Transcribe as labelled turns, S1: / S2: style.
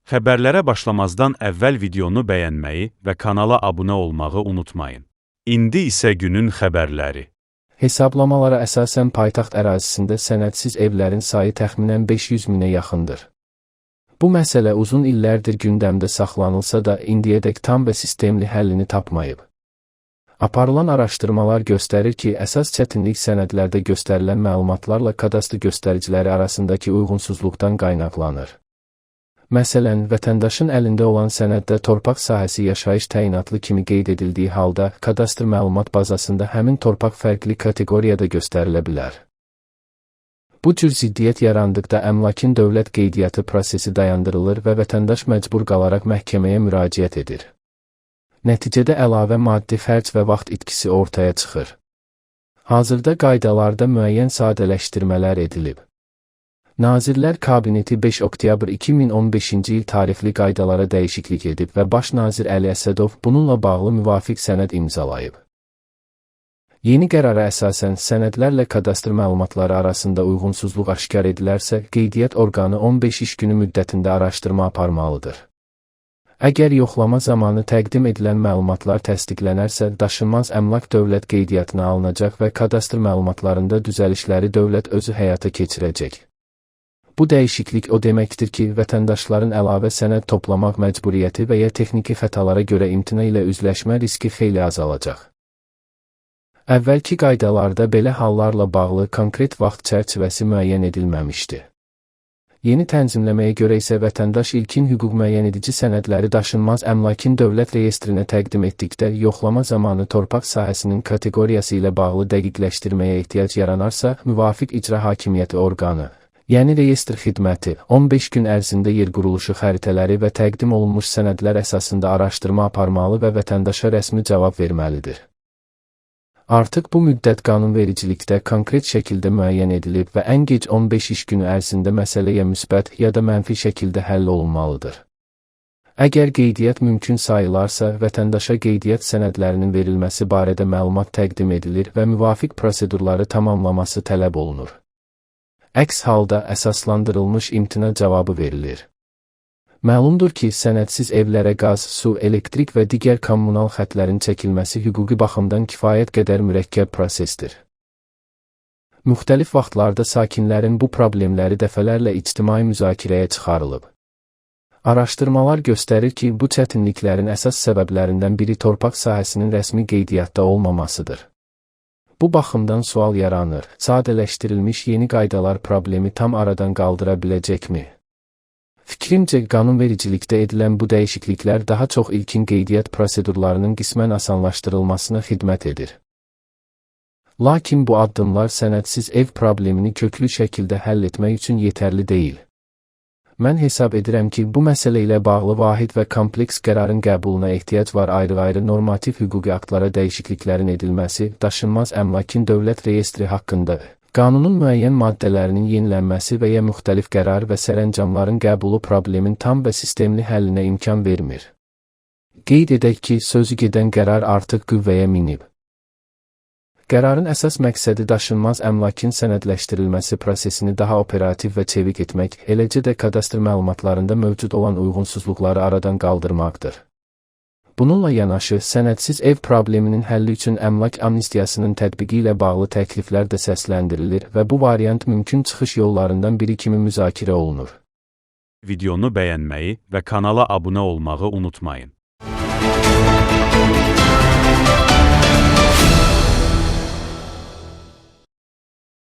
S1: Xəbərlərə başlamazdan əvvəl videonu bəyənməyi və kanala abunə olmağı unutmayın. İndi isə günün xəbərləri.
S2: Hesablamalara əsasən paytaxt ərazisində sənədsiz evlərin sayı təxminən 500 minə yaxındır. Bu məsələ uzun illərdir gündəmdə saxlanılsa da indiyədək tam və sistemli həllini tapmayıb. Aparılan araşdırmalar göstərir ki, əsas çətinlik sənədlərdə göstərilən məlumatlarla kadastr göstəriciləri arasındakı uyğunsuzluqdan qaynaqlanır. Məsələn, vətəndaşın əlində olan sənəddə torpaq sahəsi yaşayış təyinatlı kimi qeyd edildiyi halda, kadastr məlumat bazasında həmin torpaq fərqli kateqoriyada göstərilə bilər. Bu cür ziddiyyət yarandıqda əmlakın dövlət qeydiyyatı prosesi dayandırılır və vətəndaş məcbur qalaraq məhkəməyə müraciət edir. Nəticədə əlavə maddi xərc və vaxt itkisi ortaya çıxır. Hazırda qaydalarda müəyyən sadələşdirmələr edilib. Nazirlər Kabineti 5 oktyabr 2015-ci il tarixli qaydalara dəyişiklik edib və Baş nazir Əli Əsədov bununla bağlı müvafiq sənəd imzalayıb. Yeni qərara əsasən sənədlərlə kadastr məlumatları arasında uyğunsuzluq aşkar edilərsə, qeydiyyat orqanı 15 iş günü müddətində araşdırma aparmalıdır. Əgər yoxlama zamanı təqdim edilən məlumatlar təsdiqlənərsə, daşınmaz əmlak dövlət qeydiyyatına alınacaq və kadastr məlumatlarında düzəlişləri dövlət özü həyata keçirəcək. Bu dəyişiklik o deməkdir ki, vətəndaşların əlavə sənəd toplamaq məcburiyyəti və ya texniki xətalara görə imtina ilə üzləşmə riski xeyli azalacaq. Əvvəlki qaydalarda belə hallarla bağlı konkret vaxt çərçivəsi müəyyən edilməmişdi. Yeni tənzimləməyə görə isə vətəndaş ilkin hüquq müəyyənedici sənədləri daşınmaz əmlakın dövlət reyestrinə təqdim etdikdə, yoxlama zamanı torpaq sahəsinin kateqoriyası ilə bağlı dəqiqləşdirməyə ehtiyac yaranarsa, müvafiq icra hakimiyyəti orqanı, yəni reyestr xidməti, 15 gün ərzində yer quruluşu xəritələri və təqdim olunmuş sənədlər əsasında araşdırma aparmalı və vətəndaşa rəsmi cavab verməlidir. Artıq bu müddət qanunvericilikdə konkret şəkildə müəyyən edilib və ən gec 15 iş günü ərzində məsələyə müsbət ya da mənfi şəkildə həll olunmalıdır. Əgər qeydiyyat mümkün sayılarsa, vətəndaşa qeydiyyat sənədlərinin verilməsi barədə məlumat təqdim edilir və müvafiq prosedurları tamamlaması tələb olunur. Əks halda əsaslandırılmış imtina cavabı verilir. Məlumdur ki, sənədsiz evlərə qaz, su, elektrik və digər kommunal xətlərin çəkilməsi hüquqi baxımdan kifayət qədər mürəkkəb prosesdir. Müxtəlif vaxtlarda sakinlərin bu problemləri dəfələrlə ictimai müzakirəyə çıxarılıb. Araşdırmalar göstərir ki, bu çətinliklərin əsas səbəblərindən biri torpaq sahəsinin rəsmi qeydiyyatda olmamasıdır. Bu baxımdan sual yaranır, sadələşdirilmiş yeni qaydalar problemi tam aradan qaldıra biləcəkmi? Fikrimcə, qanunvericilikdə edilən bu dəyişikliklər daha çox ilkin qeydiyyat prosedurlarının qismən asanlaşdırılmasına xidmət edir. Lakin bu addımlar sənədsiz ev problemini köklü şəkildə həll etmək üçün yetərli deyil. Mən hesab edirəm ki, bu məsələ ilə bağlı vahid və kompleks qərarın qəbuluna ehtiyac var. Ayrı-ayrı normativ hüquqi aktlara dəyişikliklərin edilməsi, daşınmaz əmlakın dövlət reyestri haqqında, qanunun müəyyən maddələrinin yenilənməsi və ya müxtəlif qərar və sərəncamların qəbulu problemin tam və sistemli həllinə imkan vermir. Qeyd edək ki, sözü gedən qərar artıq qüvvəyə minib. Qərarın əsas məqsədi daşınmaz əmlakın sənədləşdirilməsi prosesini daha operativ və çevik etmək, eləcə də kadastr məlumatlarında mövcud olan uyğunsuzluqları aradan qaldırmaqdır. Bununla yanaşı, sənədsiz ev probleminin həlli üçün əmlak amnistiyasının tətbiqi ilə bağlı təkliflər də səsləndirilir və bu variant mümkün çıxış yollarından biri kimi müzakirə olunur.
S1: Videonu bəyənməyi və kanala abunə olmağı unutmayın.